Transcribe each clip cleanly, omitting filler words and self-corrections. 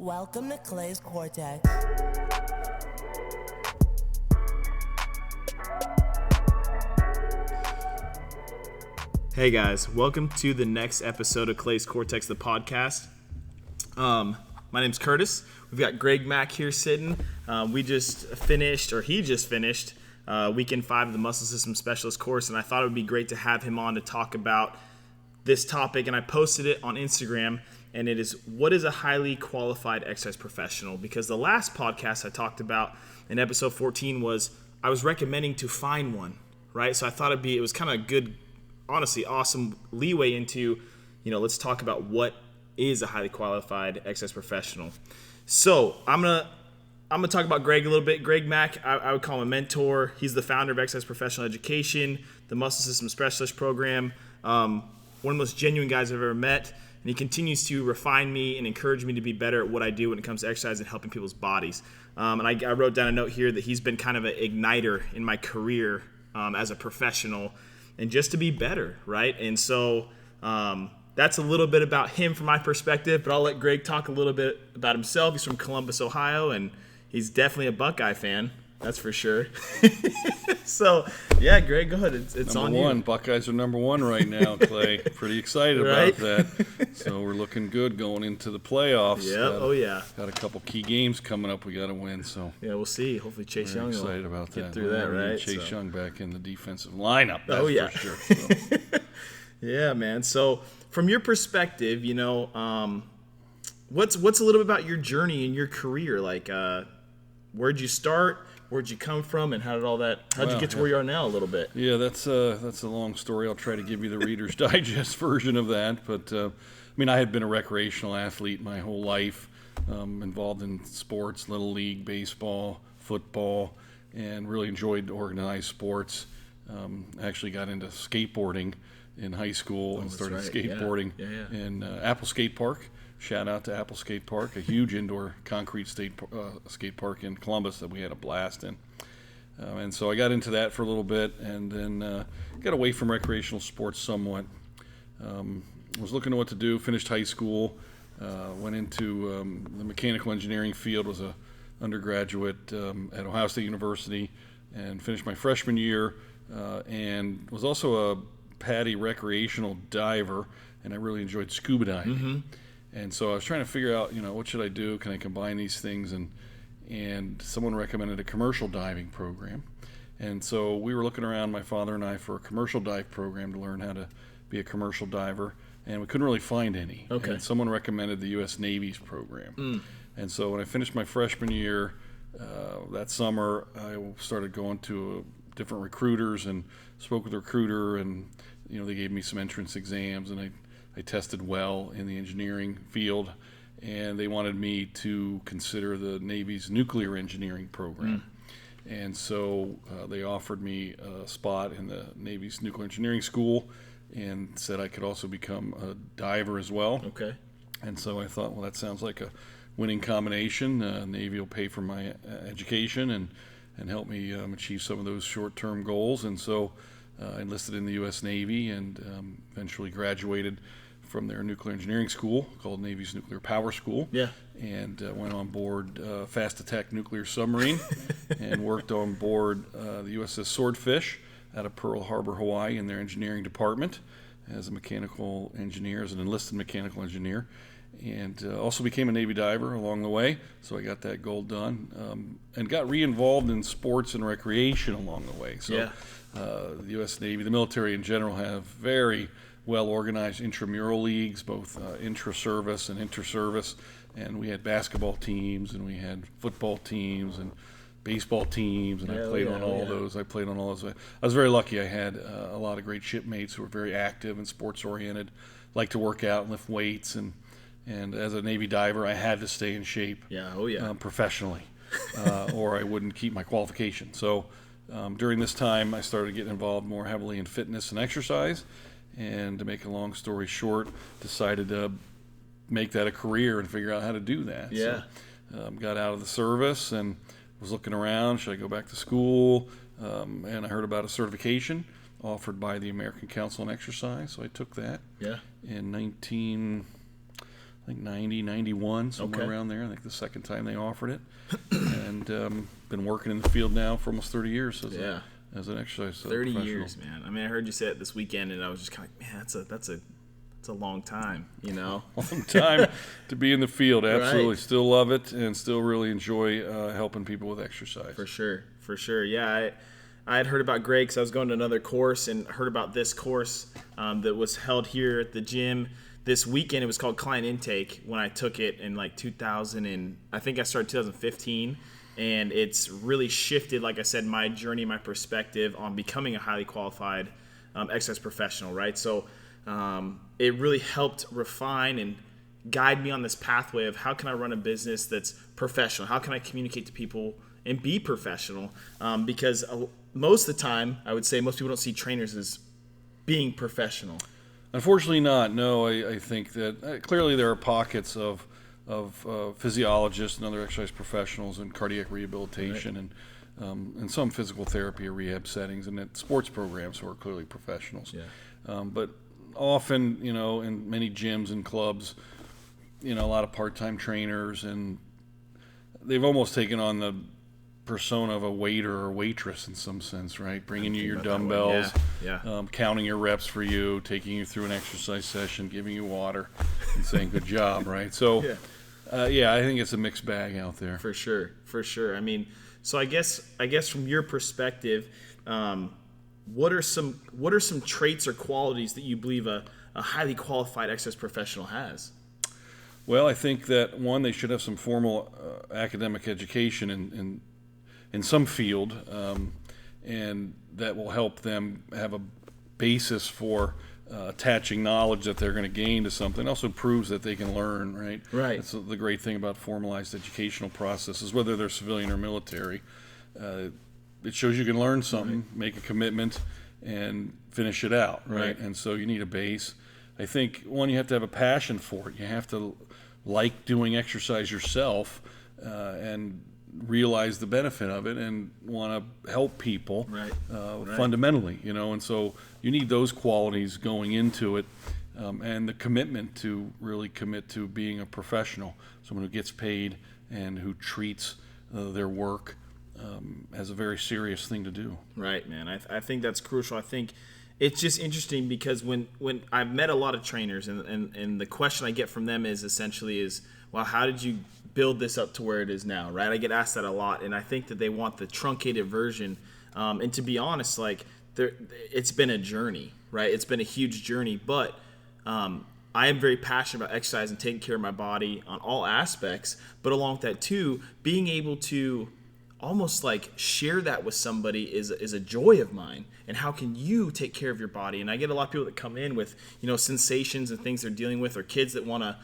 Welcome to Clay's Cortex. Hey guys, welcome to the next episode of Clay's Cortex, the podcast. My name's Curtis. We've got Greg Mack here sitting. He just finished Weekend 5 of the Muscle System Specialist course, and I thought it would be great to have him on to talk about this topic, and I posted it on Instagram, and it is, what is a highly qualified exercise professional? Because the last podcast I talked about in episode 14 was I was recommending to find one, right? So I thought it was kind of good, honestly, awesome leeway into, let's talk about what is a highly qualified exercise professional. So I'm gonna talk about Greg a little bit. Greg Mack, I would call him a mentor. He's the founder of Exercise Professional Education, the Muscle System Specialist Program. One of the most genuine guys I've ever met. And he continues to refine me and encourage me to be better at what I do when it comes to exercise and helping people's bodies. And I wrote down a note here that he's been kind of an igniter in my career as a professional and just to be better, right? And so that's a little bit about him from my perspective, but I'll let Greg talk a little bit about himself. He's from Columbus, Ohio, and he's definitely a Buckeye fan. That's for sure. So, yeah, Greg, go ahead. It's on you. Number one. Buckeyes are number one right now, Clay. Pretty excited Right? about that. So we're looking good going into the playoffs. Yeah. Got a couple key games coming up we got to win. So Yeah, we'll see. Hopefully Chase Young excited will about get that. through that, right? Chase Young back in the defensive lineup. That's Yeah. for sure. So. Yeah, man. So from your perspective, what's a little bit about your journey and your career? Like, where'd you start? Where'd you come from, and how'd you get to where you are now a little bit? Yeah, that's a long story. I'll try to give you the Reader's Digest version of that. But, I had been a recreational athlete my whole life, involved in sports, Little League, baseball, football, and really enjoyed organized sports. Actually got into skateboarding in high school and started skateboarding in Apple Skate Park. Shout out to Apple Skate Park, a huge indoor concrete skate park in Columbus that we had a blast in. And so I got into that for a little bit and then got away from recreational sports somewhat. Was looking at what to do, finished high school, went into the mechanical engineering field, was an undergraduate at Ohio State University, and finished my freshman year, and was also a PADI recreational diver, and I really enjoyed scuba diving. Mm-hmm. And so I was trying to figure out, what should I do? Can I combine these things? And someone recommended a commercial diving program. And so we were looking around, my father and I, for a commercial dive program to learn how to be a commercial diver. And we couldn't really find any. Okay. And someone recommended the U.S. Navy's program. And so when I finished my freshman year, that summer, I started going to different recruiters and spoke with a recruiter. And, they gave me some entrance exams. And I tested well in the engineering field, and they wanted me to consider the Navy's nuclear engineering program. And so they offered me a spot in the Navy's nuclear engineering school and said I could also become a diver as well. Okay. And so I thought, well, that sounds like a winning combination. Navy will pay for my education and help me achieve some of those short-term goals. And so I enlisted in the U.S. Navy and eventually graduated from their nuclear engineering school called Navy's Nuclear Power School. Yeah. And went on board Fast Attack Nuclear Submarine and worked on board the USS Swordfish out of Pearl Harbor, Hawaii in their engineering department as a mechanical engineer, as an enlisted mechanical engineer. And also became a Navy diver along the way, so I got that goal done. And got re-involved in sports and recreation along the way. So the U.S. Navy, the military in general, have very well-organized intramural leagues, both intra-service and inter-service. And we had basketball teams, and we had football teams, and baseball teams, and I played on all those. I was very lucky. I had a lot of great shipmates who were very active and sports-oriented, liked to work out and lift weights, and as a Navy diver, I had to stay in shape professionally, or I wouldn't keep my qualification. So during this time, I started getting involved more heavily in fitness and exercise, and to make a long story short, decided to make that a career and figure out how to do that. Yeah. So, got out of the service and was looking around, should I go back to school? And I heard about a certification offered by the American Council on Exercise, so I took that in I think 90, 91, somewhere Okay. around there. I think the second time they offered it. And been working in the field now for almost 30 years as an exercise 30 professional. years, man. I mean, I heard you say it this weekend, and I was just kind of like, man, that's a long time, you know? Long time to be in the field. Absolutely. Right. Still love it and still really enjoy helping people with exercise. For sure. Yeah, I had heard about Greg because I was going to another course and heard about this course that was held here at the gym this weekend. It was called Client Intake when I took it in like 2000 and I think I started 2015. And it's really shifted, like I said, my journey, my perspective on becoming a highly qualified exercise professional, right? So it really helped refine and guide me on this pathway of how can I run a business that's professional? How can I communicate to people and be professional? Because most of the time, I would say most people don't see trainers as being professional. Unfortunately not. No, I think that clearly there are pockets of physiologists and other exercise professionals and cardiac rehabilitation and some physical therapy or rehab settings and at sports programs who are clearly professionals. Yeah. But often, in many gyms and clubs, a lot of part-time trainers, and they've almost taken on the persona of a waiter or waitress in some sense, right? Bringing you your dumbbells, counting your reps for you, taking you through an exercise session, giving you water, and saying good job, right? So, I think it's a mixed bag out there. For sure. I mean, so I guess from your perspective, what are some traits or qualities that you believe a highly qualified exercise professional has? Well, I think that one, they should have some formal academic education in some field, and that will help them have a basis for attaching knowledge that they're going to gain to something. It also proves that they can learn, right? Right. That's the great thing about formalized educational processes, whether they're civilian or military. It shows you can learn something, make a commitment, and finish it out, right? And so you need a base. I think, one, you have to have a passion for it. You have to like doing exercise yourself and realize the benefit of it and want to help people fundamentally, and so you need those qualities going into it, and the commitment to really commit to being a professional, someone who gets paid and who treats their work as a very serious thing to do. Right, man. I think that's crucial. I think it's just interesting because when I've met a lot of trainers and the question I get from them is essentially well, how did you build this up to where it is now, right? I get asked that a lot, and I think that they want the truncated version. And to be honest, it's been a journey, right? It's been a huge journey, but I am very passionate about exercise and taking care of my body on all aspects. But along with that too, being able to almost share that with somebody is a joy of mine. And how can you take care of your body? And I get a lot of people that come in with sensations and things they're dealing with, or kids that want to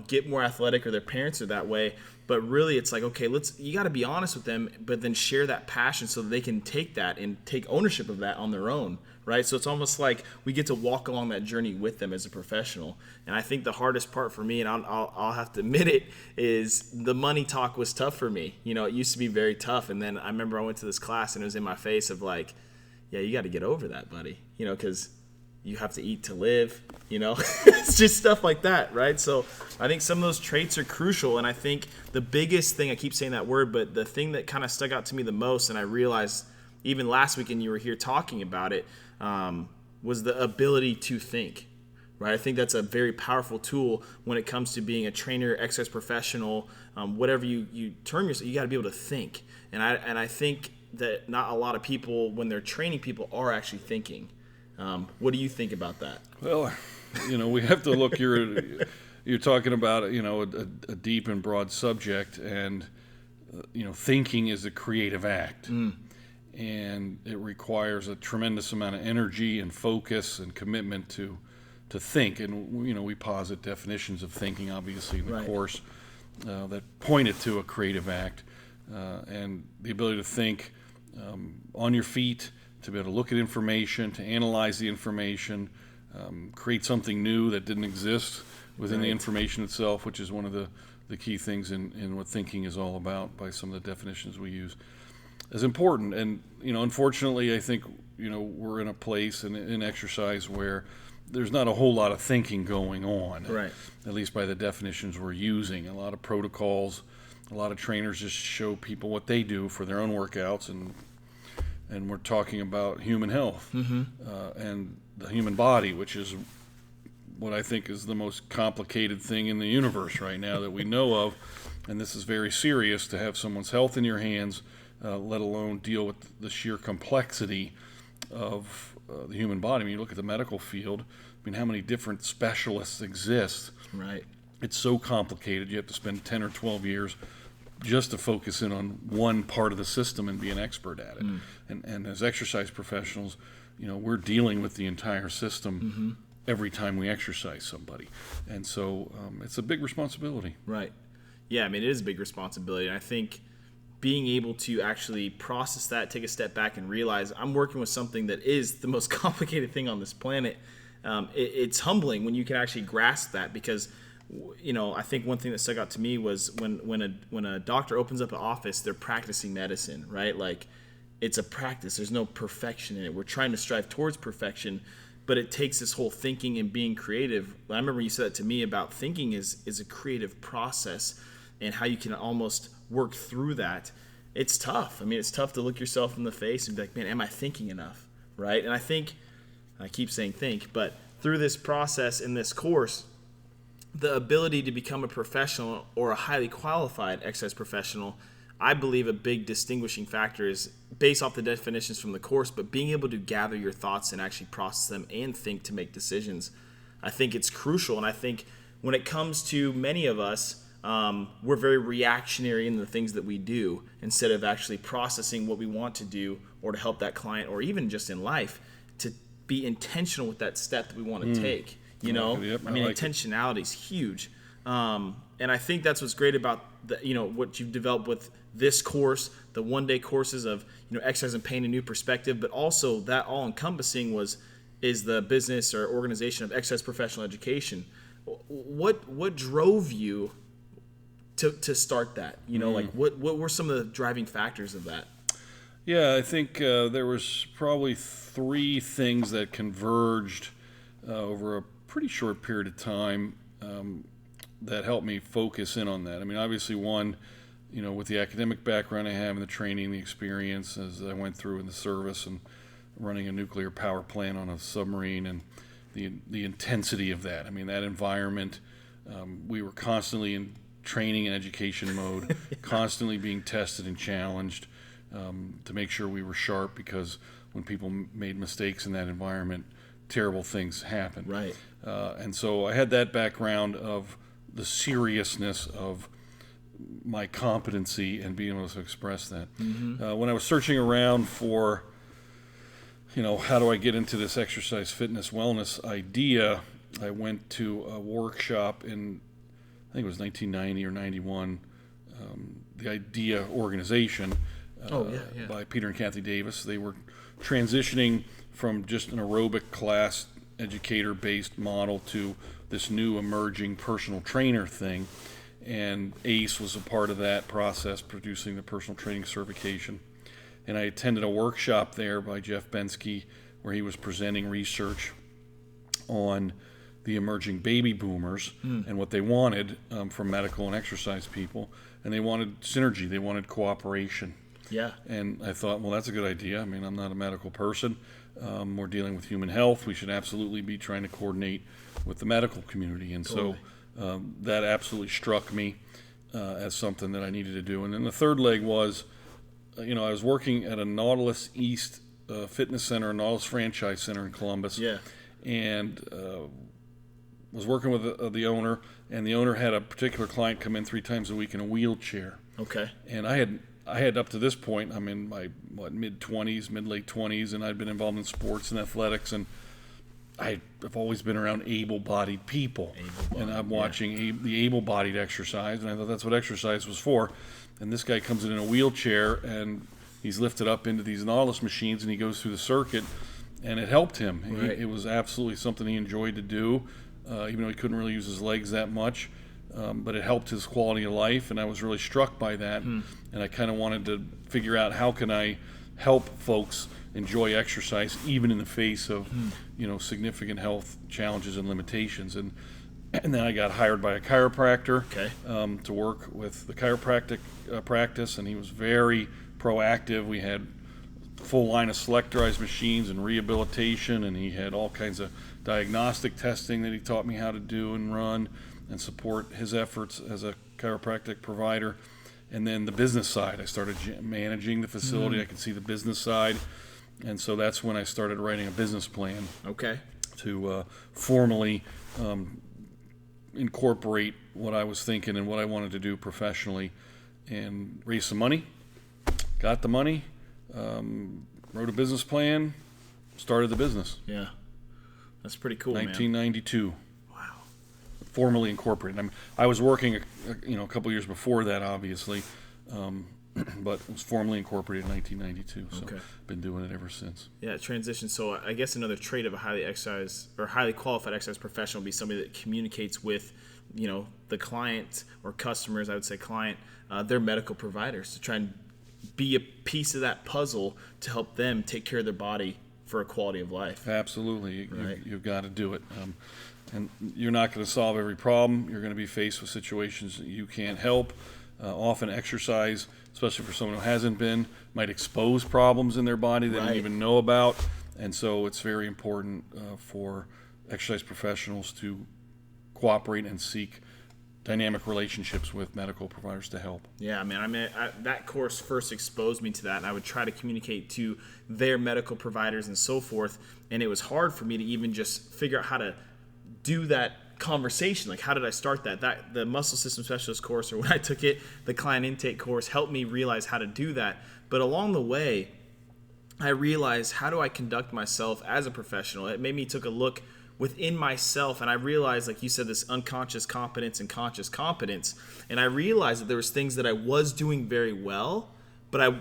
get more athletic, or their parents are that way. But really it's okay, you got to be honest with them, but then share that passion so that they can take that and take ownership of that on their own, right? So it's almost like we get to walk along that journey with them as a professional. And I think the hardest part for me, and I'll have to admit it, is the money talk was tough for me. It used to be very tough. And then I remember I went to this class and it was in my face of yeah, you got to get over that, buddy, because you have to eat to live, it's just stuff like that, right? So I think some of those traits are crucial. And I think the biggest thing, I keep saying that word, but the thing that kind of stuck out to me the most, and I realized even last weekend you were here talking about it, was the ability to think, right? I think that's a very powerful tool when it comes to being a trainer, exercise professional, whatever you term yourself. You got to be able to think. And I think that not a lot of people, when they're training people, are actually thinking. What do you think about that? Well, we have to look. You're talking about a deep and broad subject, and thinking is a creative act, and it requires a tremendous amount of energy and focus and commitment to think. And we posit definitions of thinking, obviously, in the course that point it to a creative act, and the ability to think on your feet, to be able to look at information, to analyze the information, create something new that didn't exist within the information itself, which is one of the key things in what thinking is all about by some of the definitions we use, is important. And, unfortunately, I think, we're in a place in exercise where there's not a whole lot of thinking going on, Right. at least by the definitions we're using. A lot of protocols, a lot of trainers just show people what they do for their own workouts, and we're talking about human health and the human body, which is what I think is the most complicated thing in the universe right now that we know of. And this is very serious to have someone's health in your hands, let alone deal with the sheer complexity of the human body. I mean, you look at the medical field, I mean, how many different specialists exist? Right. It's so complicated. You have to spend 10 or 12 years just to focus in on one part of the system and be an expert at it. And as exercise professionals, we're dealing with the entire system every time we exercise somebody. And so it's a big responsibility. Right. Yeah, I mean, it is a big responsibility. And I think being able to actually process that, take a step back and realize I'm working with something that is the most complicated thing on this planet, it's humbling when you can actually grasp that, because I think one thing that stuck out to me was when a doctor opens up an office, they're practicing medicine, right? Like, it's a practice. There's no perfection in it. We're trying to strive towards perfection, but it takes this whole thinking and being creative. I remember you said that to me about thinking is a creative process, and how you can almost work through that. It's tough. I mean, it's tough to look yourself in the face and be like, man, am I thinking enough, right? And I keep saying think, but through this process in this course, the ability to become a professional or a highly qualified exercise professional, I believe a big distinguishing factor is based off the definitions from the course, but being able to gather your thoughts and actually process them and think to make decisions. I think it's crucial. And I think when it comes to many of us, we're very reactionary in the things that we do instead of actually processing what we want to do or to help that client, or even just in life, to be intentional with that step that we want to take. Yep, I mean, like intentionality is huge. And I think that's what's great about what you've developed with this course, the one-day courses of exercise and pain, a new perspective, but also that all encompassing is the business or organization of exercise professional education. What drove you to start that? Like what were some of the driving factors of that? Yeah, I think there was probably three things that converged over a pretty short period of time that helped me focus in on that. I mean, obviously one, with the academic background I have and the training, the experience as I went through in the service and running a nuclear power plant on a submarine, and the intensity of that. I mean, that environment, we were constantly in training and education mode, constantly being tested and challenged to make sure we were sharp, because when people made mistakes in that environment, terrible things happen. Right. And so I had that background of the seriousness of my competency and being able to express that. When I was searching around for, how do I get into this exercise, fitness, wellness idea, I went to a workshop in, I think it was 1990 or 91, the IDEA organization by Peter and Kathy Davis. They were transitioning from just an aerobic class educator-based model to this new emerging personal trainer thing. And ACE was a part of that process, producing the personal training certification. And I attended a workshop there by Jeff Bensky where he was presenting research on the emerging baby boomers and what they wanted from medical and exercise people. And they wanted synergy. They wanted cooperation. Yeah. And I thought, well, that's a good idea. I mean, I'm not a medical person. We're dealing with human health. We should absolutely be trying to coordinate with the medical community. And so that absolutely struck me as something that I needed to do. And then the third leg was, I was working at a Nautilus East fitness center, a Nautilus franchise center in Columbus. Yeah. And was working with the owner, and the owner had a particular client come in 3 times a week in a wheelchair. Okay. And I had up to this point, I'm in my mid-20s, mid-late 20s, and I'd been involved in sports and athletics, and I've always been around able-bodied people. And I'm watching the able-bodied exercise, and I thought that's what exercise was for. And this guy comes in a wheelchair, and he's lifted up into these Nautilus machines, and he goes through the circuit, and it helped him. Right. It was absolutely something he enjoyed to do, even though he couldn't really use his legs that much. But it helped his quality of life, and I was really struck by that. And I kind of wanted to figure out how can I help folks enjoy exercise even in the face of significant health challenges and limitations. And then I got hired by a chiropractor to work with the chiropractic practice, and he was very proactive. We had full line of selectorized machines and rehabilitation, and he had all kinds of diagnostic testing that he taught me how to do and run and support his efforts as a chiropractic provider. And then the business side, I started managing the facility. I could see the business side, and so that's when I started writing a business plan to formally incorporate what I was thinking and what I wanted to do professionally, and raise some money. Got the money, wrote a business plan, started the business. Yeah, that's pretty cool, 1992. Man. Wow. Formally incorporated. I mean, I was working, a couple years before that, obviously, but it was formally incorporated in 1992. So been doing it ever since. Yeah, transition. So I guess another trait of a highly qualified exercise professional would be somebody that communicates with, the client or customers. I would say client, their medical providers, to try and be a piece of that puzzle to help them take care of their body for a quality of life. Absolutely. Right. You've got to do it. And you're not going to solve every problem. You're going to be faced with situations that you can't help. Often exercise, especially for someone who hasn't been, might expose problems in their body they didn't even know about. And so it's very important for exercise professionals to cooperate and seek dynamic relationships with medical providers to help. Yeah, man. That course first exposed me to that, and I would try to communicate to their medical providers and so forth. And it was hard for me to even just figure out how to do that conversation. Like, how did I start that? The muscle system specialist course, or when I took it, the client intake course, helped me realize how to do that. But along the way, I realized, how do I conduct myself as a professional? It made me took a look within myself, and I realized, like you said, this unconscious competence and conscious competence, and I realized that there was things that I was doing very well, but I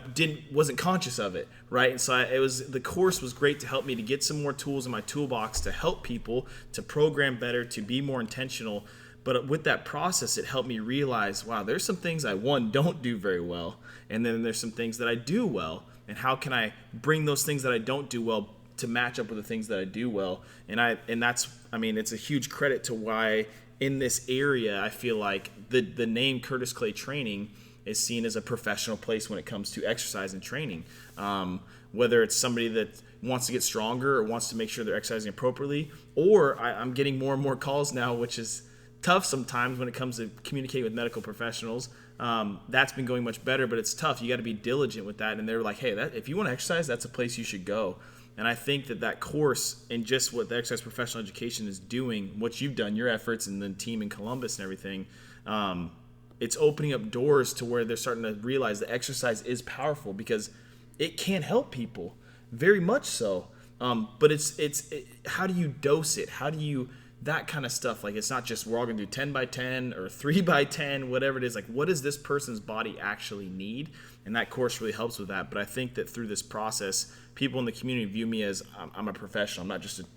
wasn't conscious of it, right? And so the course was great to help me to get some more tools in my toolbox to help people to program better, to be more intentional. But with that process, it helped me realize, wow, there's some things I don't do very well, and then there's some things that I do well, and how can I bring those things that I don't do well to match up with the things that I do well? And that's, it's a huge credit to why in this area I feel like the name Curtis Clay Training is seen as a professional place when it comes to exercise and training. Whether it's somebody that wants to get stronger or wants to make sure they're exercising appropriately, or I'm getting more and more calls now, which is tough sometimes when it comes to communicating with medical professionals. That's been going much better, but it's tough. You got to be diligent with that. And they're like, hey, if you want to exercise, that's a place you should go. And I think that course and just what the exercise professional education is doing, what you've done, your efforts, and the team in Columbus and everything, it's opening up doors to where they're starting to realize that exercise is powerful, because it can help people, very much so. But it's how do you dose it? How do you, that kind of stuff? Like, it's not just we're all going to do 10 by 10 or 3 by 10, whatever it is. Like, what does this person's body actually need? And that course really helps with that. But I think that through this process, people in the community view me as I'm a professional. I'm not just and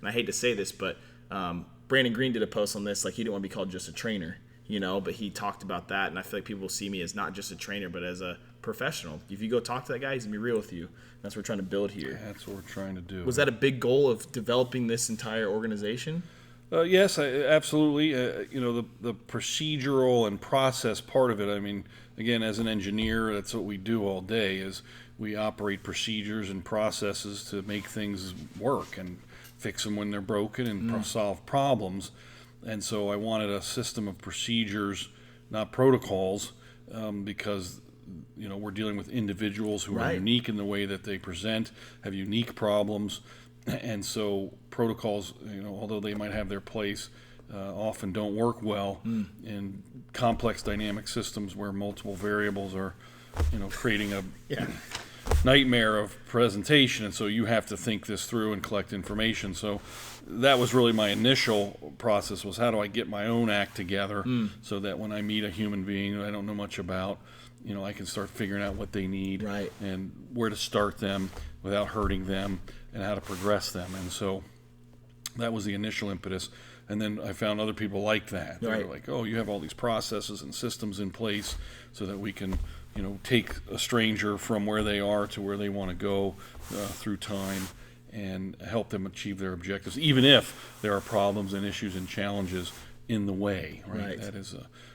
I hate to say this, but Brandon Green did a post on this, like he didn't want to be called just a trainer, but he talked about that. And I feel like people see me as not just a trainer, but as a professional. If you go talk to that guy, he's going to be real with you. That's what we're trying to build here. That's what we're trying to do. Was that a big goal of developing this entire organization? Yes, absolutely. The procedural and process part of it, again, as an engineer, that's what we do all day, is we operate procedures and processes to make things work and fix them when they're broken and solve problems. And so I wanted a system of procedures, not protocols, because we're dealing with individuals who are unique in the way that they present, have unique problems. And so protocols, although they might have their place, often don't work well in complex dynamic systems where multiple variables are, creating a nightmare of presentation. And so you have to think this through and collect information. So that was really my initial process, was how do I get my own act together so that when I meet a human being that I don't know much about, I can start figuring out what they need and where to start them without hurting them, and how to progress them. And so that was the initial impetus. And then I found other people like that. They're Right. like, oh, you have all these processes and systems in place so that we can, take a stranger from where they are to where they want to go through time and help them achieve their objectives, even if there are problems and issues and challenges in the way. Right.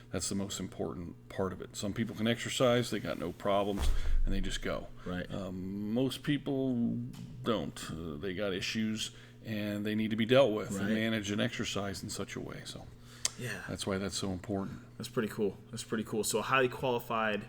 That's the most important part of it. Some people can exercise, they got no problems, and they just go. Right. Most people don't. They got issues, and they need to be dealt with and managed and exercised in such a way. So Yeah. that's why that's so important. That's pretty cool. So a highly qualified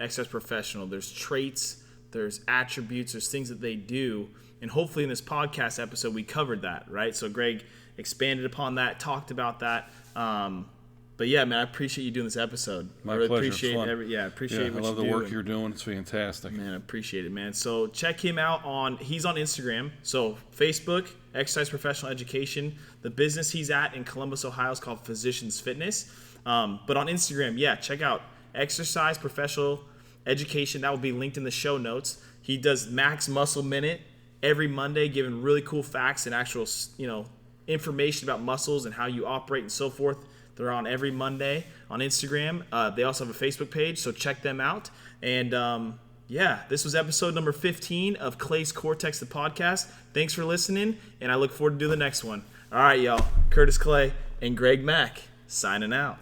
exercise professional, there's traits, there's attributes, there's things that they do. And hopefully in this podcast episode, we covered that, right? So Greg expanded upon that, talked about that. But yeah, man, I appreciate you doing this episode. My I really pleasure. appreciate It's fun. appreciate what I love you the do. work you're doing. It's fantastic. Man, I appreciate it, man. So check him out he's on Instagram. So Facebook, Exercise Professional Education. The business he's at in Columbus, Ohio is called Physicians Fitness. But on Instagram, check out Exercise Professional Education. That will be linked in the show notes. He does Max Muscle Minute every Monday, giving really cool facts and actual, information about muscles and how you operate and so forth. They're on every Monday on Instagram. They also have a Facebook page, so check them out. And this was episode number 15 of Clay's Cortex, the podcast. Thanks for listening, and I look forward to doing the next one. All right, y'all. Curtis Clay and Greg Mack signing out.